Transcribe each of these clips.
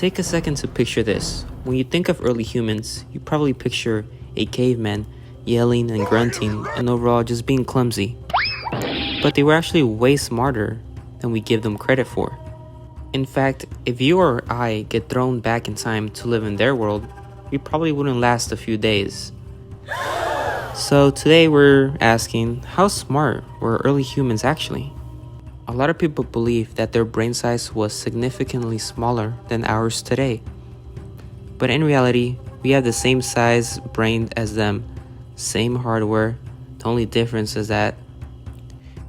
Take a second to picture this. When you think of early humans, you probably picture a caveman yelling and grunting and overall just being clumsy. But they were actually way smarter than we give them credit for. In fact, if you or I get thrown back in time to live in their world, we probably wouldn't last a few days. So today we're asking, how smart were early humans actually? A lot of people believe that their brain size was significantly smaller than ours today. But in reality, we have the same size brain as them, same hardware. The only difference is that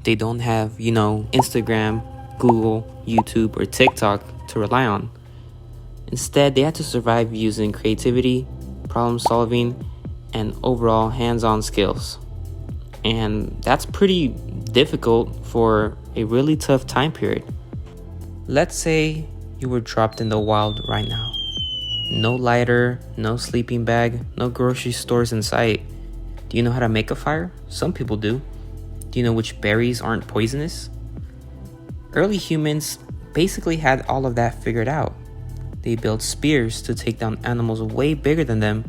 they don't have, Instagram, Google, YouTube, or TikTok to rely on. Instead, they had to survive using creativity, problem solving, and overall hands-on skills. And that's pretty difficult for a really tough time period. Let's say you were dropped in the wild right now. No lighter, no sleeping bag, no grocery stores in sight. Do you know how to make a fire? Some people do. Do you know which berries aren't poisonous? Early humans basically had all of that figured out. They built spears to take down animals way bigger than them.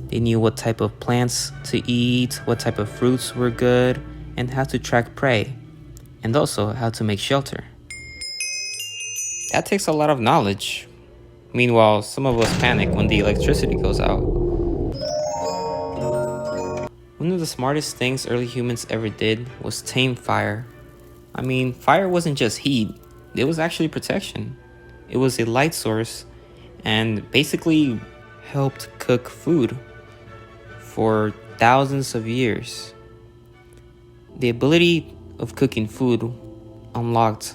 They knew what type of plants to eat, what type of fruits were good, and how to track prey, and also how to make shelter. That takes a lot of knowledge. Meanwhile, some of us panic when the electricity goes out. One of the smartest things early humans ever did was tame fire. Fire wasn't just heat, it was actually protection. It was a light source and basically helped cook food for thousands of years. The ability of cooking food unlocked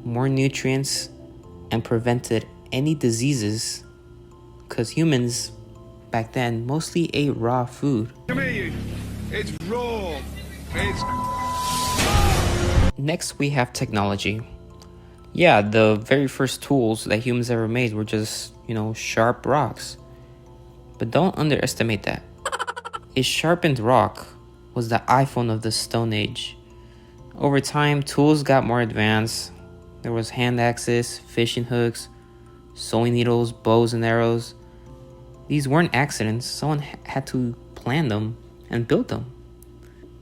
more nutrients and prevented any diseases because humans back then mostly ate raw food. It's raw. Next, we have technology. Yeah, the very first tools that humans ever made were just, sharp rocks. But don't underestimate that. A sharpened rock was the iPhone of the Stone Age. Over time, tools got more advanced. There was hand axes, fishing hooks, sewing needles, bows and arrows. These weren't accidents. Someone had to plan them and build them.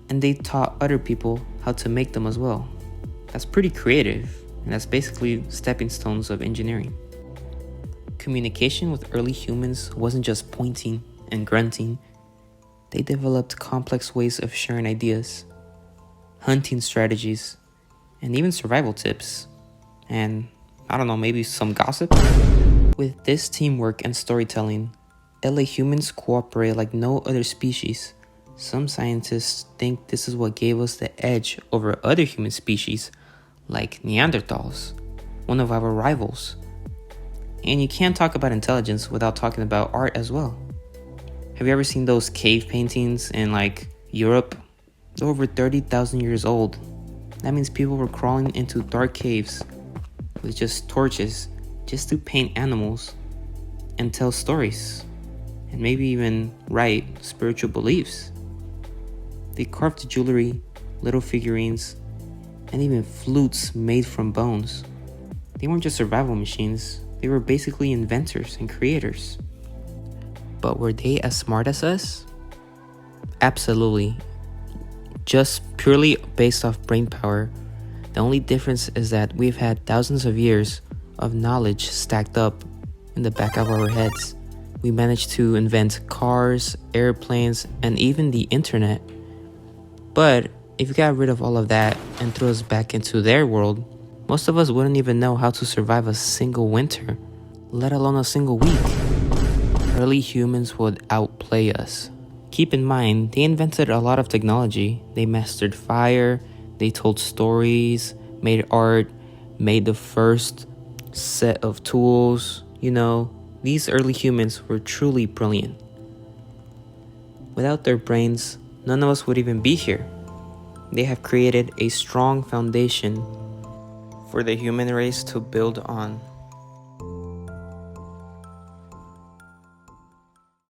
And they taught other people how to make them as well. That's pretty creative, and that's basically stepping stones of engineering. Communication with early humans wasn't just pointing and grunting. They developed complex ways of sharing ideas, hunting strategies, and even survival tips. And maybe some gossip? With this teamwork and storytelling, early humans cooperate like no other species. Some scientists think this is what gave us the edge over other human species, like Neanderthals, one of our rivals. And you can't talk about intelligence without talking about art as well. Have you ever seen those cave paintings in Europe? They're over 30,000 years old. That means people were crawling into dark caves with just torches just to paint animals and tell stories and maybe even write spiritual beliefs. They carved jewelry, little figurines, and even flutes made from bones. They weren't just survival machines, they were basically inventors and creators. But were they as smart as us? Absolutely. Just purely based off brain power, the only difference is that we've had thousands of years of knowledge stacked up in the back of our heads. We managed to invent cars, airplanes, and even the internet. But if you got rid of all of that and threw us back into their world, most of us wouldn't even know how to survive a single winter, let alone a single week. Early humans would outplay us. Keep in mind, they invented a lot of technology. They mastered fire, they told stories, made art, made the first set of tools. These early humans were truly brilliant. Without their brains, none of us would even be here. They have created a strong foundation for the human race to build on.